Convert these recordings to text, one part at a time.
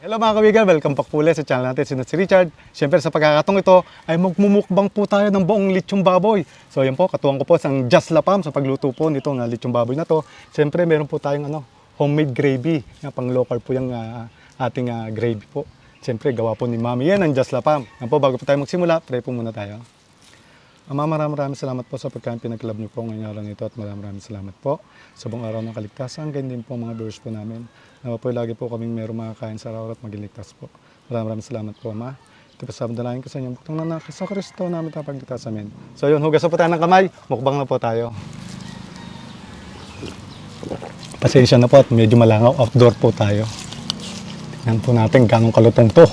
Hello mga kawigan, welcome back po ulit sa channel natin, si Richard. Siyempre sa pagkakataong ito ay magmumukbang po tayo ng buong lechong baboy. So yan po, katuwang ko po sa Just La Pam sa pagluto po nito ng lechong baboy na to. Siyempre meron po tayong homemade gravy, pang local po yung ating gravy po. Siyempre gawa po ni Mami yan ang Just La Pam. Yan po, bago po tayo magsimula, pray po muna tayo. Ama, maraming salamat po sa pagkain pinag-club niyo po ngayong araw nito at maraming salamat po sa buong araw ng kaligtasan. Ganyan din po mga viewers po namin. Nawa po lagi po kaming meron makakain sa araw at magiligtas po. Maraming salamat po, Ama. Ito pa sa dalangin ko sa inyong butong na sa Kristo namin tapagligtas amin. So yun, hugas na po tayo ng kamay. Mukbang na po tayo. Pasensya na po at medyo malangaw. Outdoor po tayo. Tingnan po natin ganong kalutong to.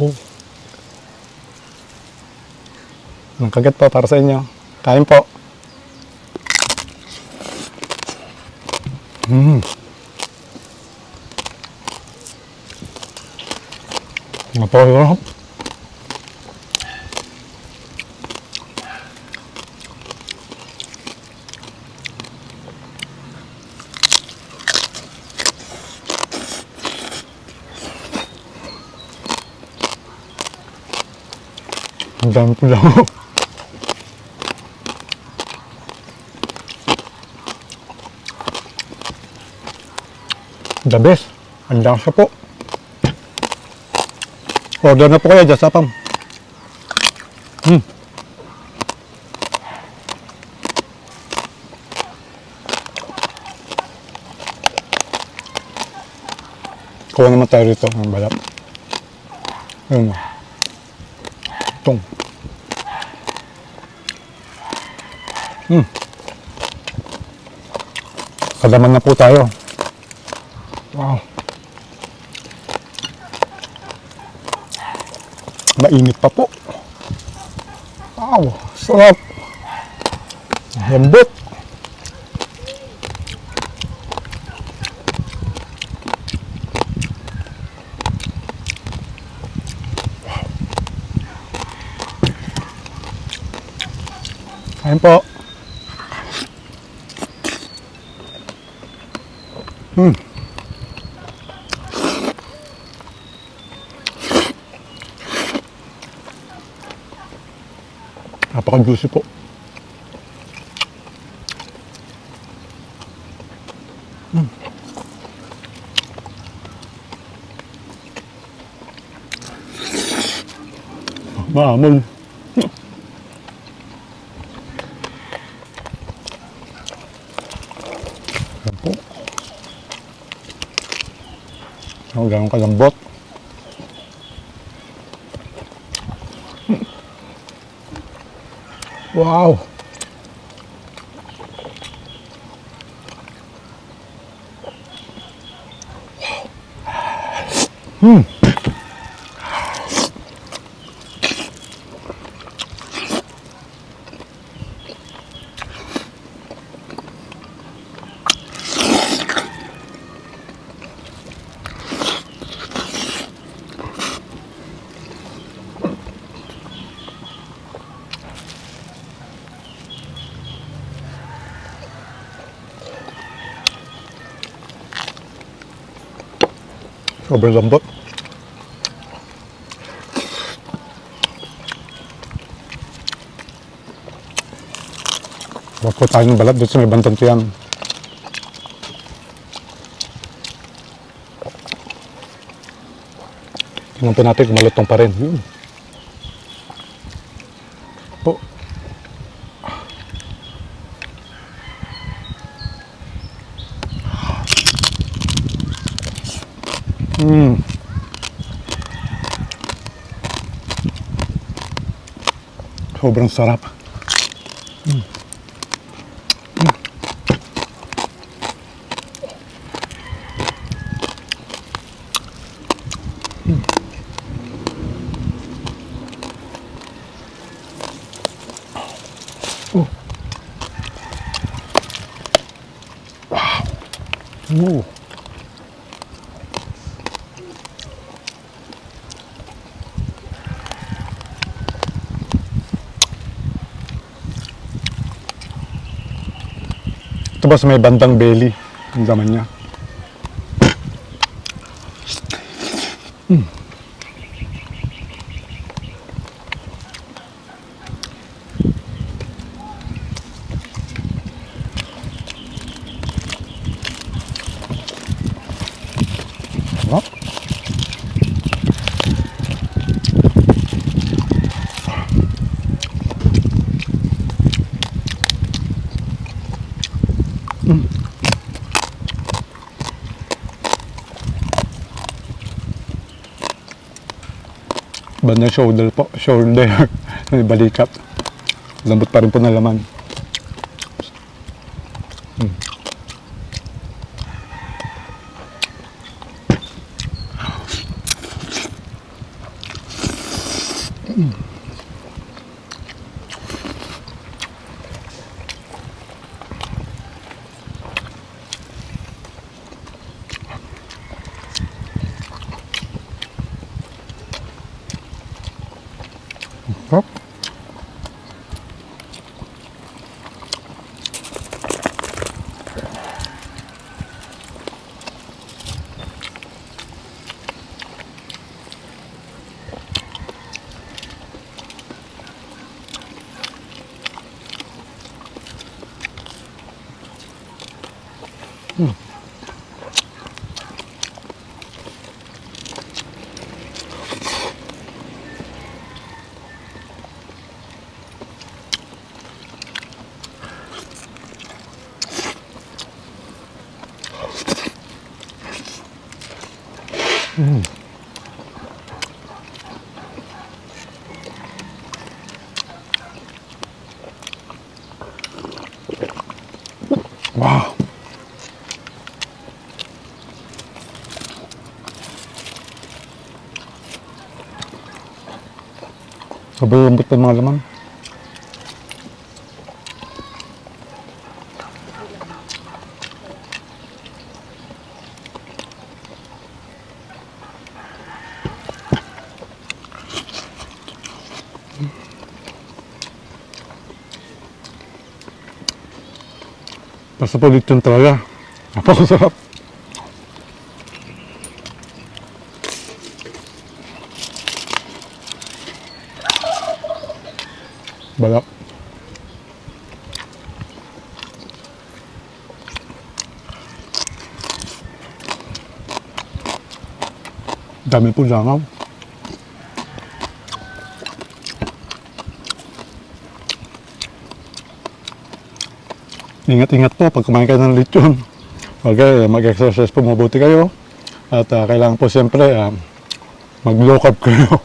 Oh. Ang kagat po para sa inyo. Kain po. Napakasarap. Ang dami po lang. The best. Ang lasa po. Order na po kayo, Just La Pam. Kuha naman tayo rito ng balat. Ayun. Itong. Kalaman na po tayo. Wow. Mainit pa po. Wow, sarap. Lambot. Kain po. Napaka-juicy po. Maamon. Yan po. Ang ganong kalambot. Wow! Sobrang lambot. Huwag po tayo ng balat dito sa may bantang tiyan. Tingnan po natin kung malutong pa rin. Po. Sobrang sarap. Oh. Wow. Ito ba sa may bandang belly? Ang laman niya. Sarap. Banda shoulder po, shoulder, may balikat. Lambot pa rin po na laman. Sarap. Wow. Sobrang lambot ng mga laman. Basta po lechon talaga. Napakasarap. Balak. Dami po langaw. Ingat-ingat po pag kumain kayo ng lechon. Okay, mag-exercise po mabuti kayo. At kailangan po siyempre mag-low carb kayo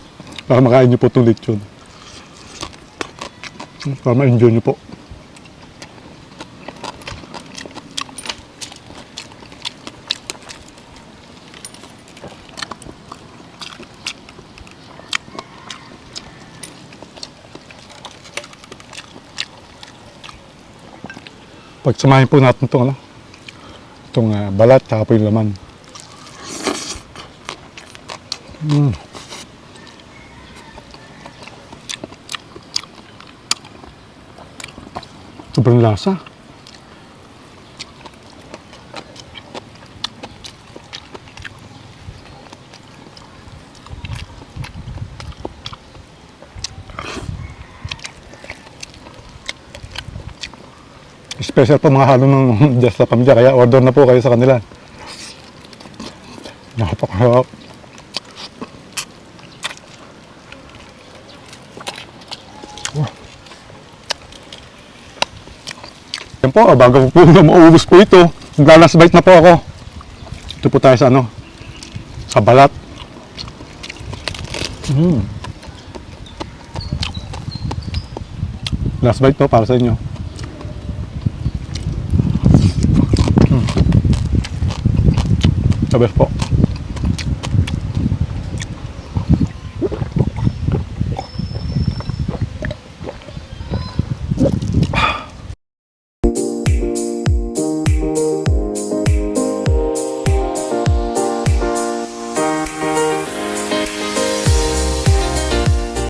para makain nyo po itong lechon. Para ma-enjoy nyo po. Pagsamahin po natin itong balat at po yung laman. Sobrang lasa. Special po mga halo ng Just La Pamilya, kaya order na po kayo sa kanila. Napakahirap. Yan po, bago po na maubos po ito, naglalas bite na po ako. Ito po tayo sa sa balat. Last bite po para sa inyo. The best po.